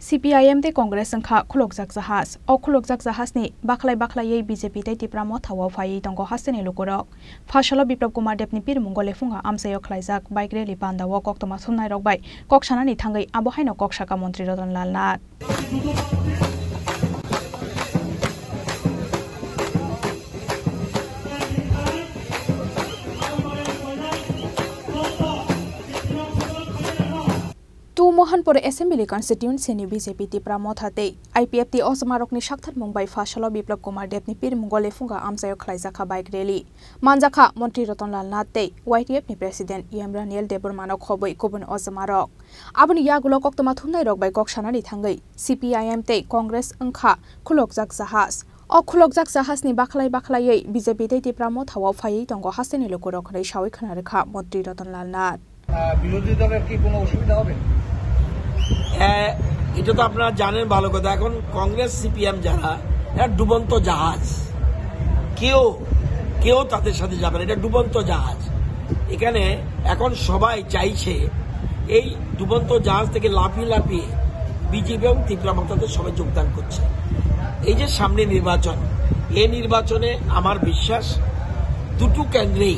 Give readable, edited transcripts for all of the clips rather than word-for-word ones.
CPIM te Congress angkha khulokjak jahas o khulokjak jahas ni bakhlai BJP te tipramo thawa phai tongo hasene lukurok phashalo Biplab Kumar Deb ni pir mungole funga amsayo khlaijak bike rally panda wo koktoma thumnai rok bai kokshana ni thangai abo haino kokshaka mantri Ratan Lal Nath Mohanpur Assembly Constituency ni BJP tipramo thate IPF ti Osmarok ni Shakthat Mumbai Phashalo Biplab Kumar Deb ni pir mungole funga amsayo khlaijaka bike rally manjakha Mantri Ratan Lal Nath te YTF ni President Yamraniel Debormanok khoboi kubun Osmarok aboni yagulo koktoma thumnai rok bai kokshana ni thangai CPIM te Congress angkha khulokjak jahas o khulokjak jahas ni bakhlai BJP te tipramo thawa phai tongo hasene lukurok rei shawi khana rekha Mantri Ratan Lal Nath বিরোধী দলের কি কোনো অসুবিধা হবে এটা তো আপনারা জানেন ভালো কথা এখন কংগ্রেস সিপিএম যারা এটা ডুবন্ত জাহাজ কেউ তাদের সাথে যাবে না এটা ডুবন্ত জাহাজ এখানে এখন সবাই চাইছে এই ডুবন্ত জাহাজ থেকে লাফিয়ে বিজেপি এবং তীব্রামতাতে সবাই যোগদান করছে এই যে সামনে নির্বাচন এই নির্বাচনে আমার বিশ্বাস দুটো কেন্দ্রেই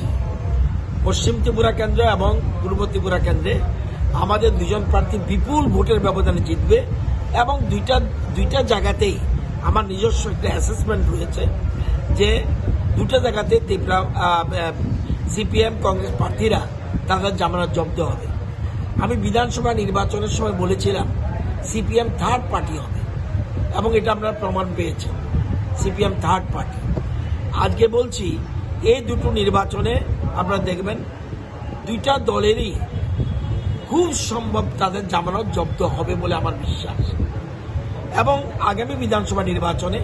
পশ্চিম ত্রিপুরা কেন্দ্র এবং পূর্ব ত্রিপুরা কেন্দ্রে আমাদের দুজন প্রার্থী বিপুল ভোটের ব্যবধানে জিতবে এবং দুইটা জায়গাতেই আমার নিজস্ব একটা অ্যাসেসমেন্ট রয়েছে যে দুটো জায়গাতে সিপিএম কংগ্রেস প্রার্থীরা তাদের জামানত জব্দ হবে আমি বিধানসভা নির্বাচনের সময় বলেছিলাম সিপিএম থার্ড পার্টি হবে এবং এটা আপনারা প্রমাণ পেয়েছেন সিপিএম থার্ড পার্টি আজকে বলছি এই দুটো নির্বাচনে আপনারা দেখবেন দুইটা দলেরই খুব সম্ভব তাদের জামানত জব্দ হবে বলে আমার বিশ্বাস এবং আগামী বিধানসভা নির্বাচনে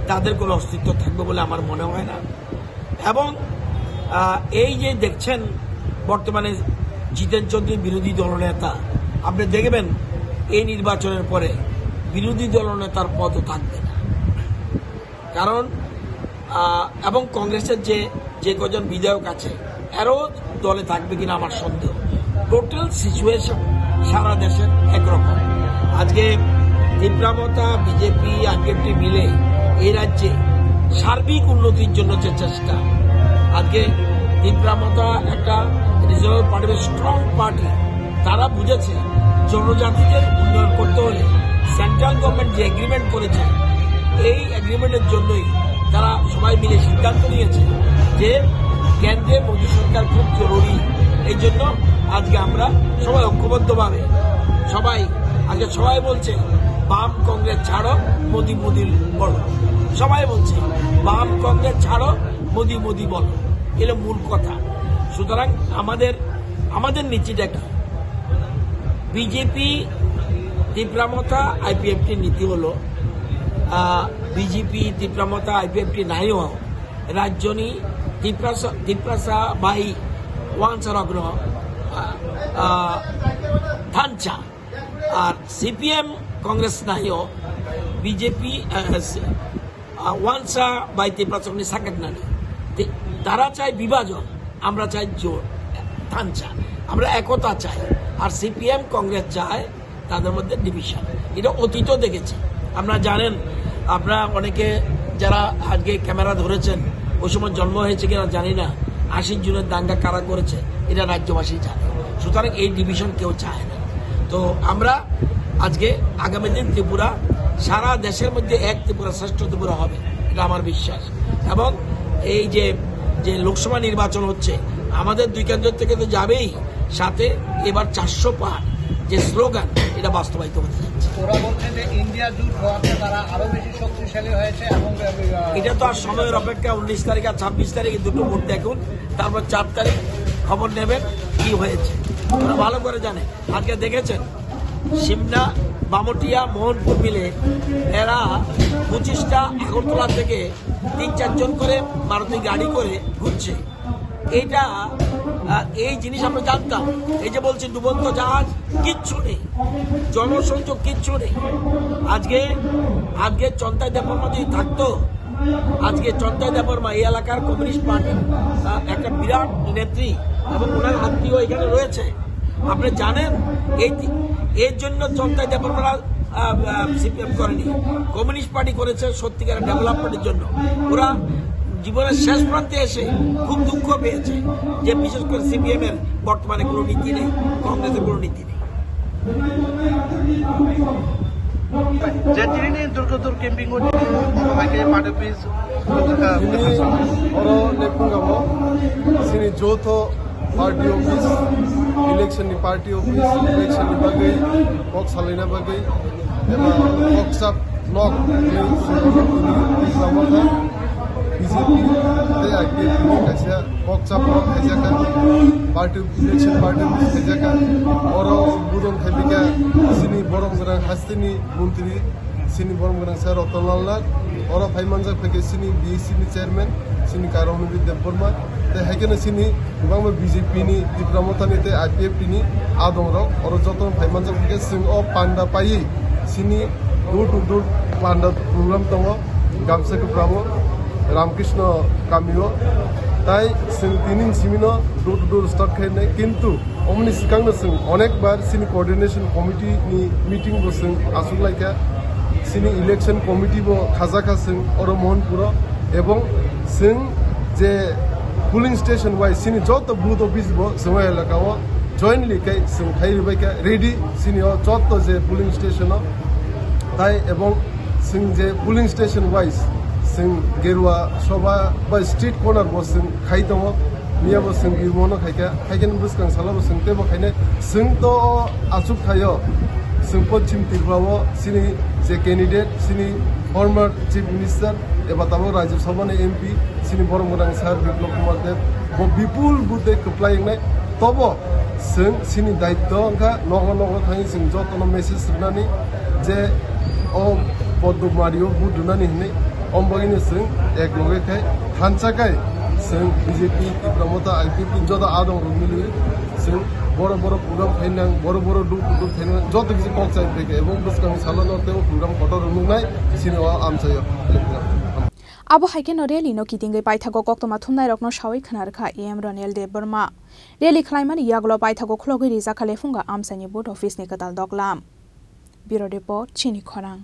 তাদের কোনো অস্তিত্ব থাকবে বলে আমার মনে হয় না এবং এই যে দেখছেন বর্তমানে জিতেন চৌধুরী বিরোধী দলনেতা আপনি দেখবেন এই নির্বাচনের পরে বিরোধী দলনেতার পদও থাকবে না কারণ এবং কংগ্রেসের যে কজন বিধায়ক আছে এরও দলে থাকবে কিনা আমার সন্দেহ টোটাল সিচুয়েশন সারা দেশের একরকম আজকে তীব্রামতা বিজেপি আইপিএফটি মিলে এই রাজ্যে সার্বিক উন্নতির জন্য যে চেষ্টা আজকে তীব্রামতা একটা রিজনাল পার্টি স্ট্রং পার্টি তারা বুঝেছে জনজাতিদের উন্নয়ন করতে হলে সেন্ট্রাল গভর্নমেন্ট যে এগ্রিমেন্ট করেছে এই এগ্রিমেন্টের জন্যই তারা সবাই মিলে সিদ্ধান্ত নিয়েছে যে কেন্দ্রে মোদী সরকার খুব জরুরি এই জন্য আজকে আমরা সবাই ঐক্যবদ্ধভাবে সবাই বলছে বাম কংগ্রেস ছাড়ো মোদী বলো সবাই বলছে বাম কংগ্রেস ছাড়ো মোদী বলো এলো মূল কথা সুতরাং আমাদের নীতিটা কি বিজেপি তীব্রামতা আইপিএফটির নীতি হলো বিজেপি তীব্রামতা আইপিএফটি নাইও রাজ্যনি তীব্রাসা বাই ওয়ানসারগ্র থানচা আর সিপিএম কংগ্রেস নাইও বিজেপি ওয়ানসা বাই তীব্রাসগ্নি সাকেট নানি তারা চায় বিভাজন আমরা চাই জোর থানচা আমরা একতা চাই আর সিপিএম কংগ্রেস চায় তাদের মধ্যে ডিভিশন এটা অতীতও দেখেছি আপনারা জানেন আপনারা অনেকে যারা আজকে ক্যামেরা ধরেছেন ওই সময় জন্ম হয়েছে কিনা জানি না 80 জুনের দাঙ্গা কারা করেছে এটা রাজ্যবাসী জানে সুতরাং এই ডিভিশন কেউ চায় না তো আমরা আজকে আগামী দিন ত্রিপুরা সারা দেশের মধ্যে এক ত্রিপুরা শ্রেষ্ঠ ত্রিপুরা হবে এটা আমার বিশ্বাস এবং এই যে লোকসভা নির্বাচন হচ্ছে আমাদের দুই কেন্দ্র থেকে তো যাবেই সাথে এবার 400 পার যে স্লোগান এটা বাস্তবায়িত হতে যাচ্ছে ওরা বলছে যে ইন্ডিয়া জোট হওয়াতে তারা আরো বেশি শক্তিশালী হয়েছে এবং এটা তো আর সময়ের অপেক্ষা 19 তারিখ আর 26 তারিখে দুটো ভোট দেখুন তারপর 4 তারিখ খবর নেবেন কি হয়েছে ওরা ভালো করে জানে আজকে দেখেছেন সিমনা বামটিয়া মোহনপুর মিলে এরা 25টা আগরতলা থেকে 3-4 জন করে মারুতি গাড়ি করে ঘুরছে এইটা এই জিনিস আমরা জানতাম এই যে বলছি ডুবন্ত জাহাজ কিচ্ছু নেই জনসংযোগ কিচ্ছু নেই আজকে চন্তাই দেববর্মা যদি থাকতো আজকে চন্তাই দেববর্মা এই এলাকার কমিউনিস্ট পার্টি একটা বিরাট নেত্রী এবং ওনার আত্মীয় এখানে রয়েছে আপনি জানেন এর জন্য চন্তাই দেববর্মা সিপিএম করেনি, কমিউনিস্ট পার্টি করেছে সত্যিকারের ডেভেলপমেন্টের জন্য। ওরা জীবনের শেষ প্রান্তে এসে খুব দুঃখ পেয়েছে যে বিশেষ করে সিপিএম এর বর্তমানে কোনো নীতি নেই, কংগ্রেসের কোনো নীতি নেই। Jadi durga camping ko pakai pada pis oro lepungamo sini jotho party office election ni party office election ni bagai kok salina bagai eba workshop nok ni samata BJP te age ni kaisa workshop nok kaisa kan party election party kaisa kan oro budon thebika sini borong grang hastini mantri sini borong grang sir Ratanlal oro phaimanjak pheke sini BSC ni chairman sini Karonu Vidya Burma te hekene sini bangma BJP ni dipramota ni te IPF ni adongrok oro joton phaimanjak pheke sing o panda pai sini door to door panda program tongo gamsa ke pramo Ramkrishna Kamio তাই তিনিন Cimino door to door start খাইনাই কিন্তু অমনি সিকাংনো जों অনেকবার সিনি coordination committee নি meeting বো जों আসুকলাইকা সিনি election committee বো খাজাকা जों অর মোহনপুর এবং जों যে পুলিং স্টেশন ওয়াই সিনি যত বুথ অফিস বো जों এলাকাও জয়েন্টলি কাই जों খাইরিবাইকা রেডি সিনি যত যে পুলিং স্টেশন তাই এবং जों যে পুলিং স্টেশন ওয়াইজ जों गेरुवा सभा बा स्ट्रीट कर्नार बो जों खाइ दङ मियाबो जों गिरमनो खायका खायकेन बुसकां सालाबो जों तेबो खायने जों तो आसुक थायो जों पश्चिम त्रिपुराव सिनि जे कैंडिडेट सिनि फॉर्मर चीफ मिनिस्टर एबा ताबो राज्य सभानि एमपी सिनि बरमगोनां सार बिप्लब कुमार देब बो विपुल बुदे कप्लायनाय तबो जों सिनि दायित्व अंका नग नग थाङि जों जतनो मेसेज सुनानै जे ओ पद्ममारियो बुदुनानि हनै अम्बगिनी जों एक लगे खाय हानसाखाय जों बीजेपी प्रमोता IPF जदा आदम रुमिलि जों बड़ बड़ प्रोग्राम खायनां बड़ बड़ डुक डुक खायनां जत किसी कक चाइ फेके एवं बुसकां सालानो तेव प्रोग्राम कटर रुनुनाय सिनेमा आमसायो Abo haike no rally no kitingai paithago koktoma thumnai rokno shawai khanarkha EM Ronel de Burma rally khlaimani yaglo paithago khlogi rija khale funga amsani board office ni katal doklam Bureau report Chini Khorang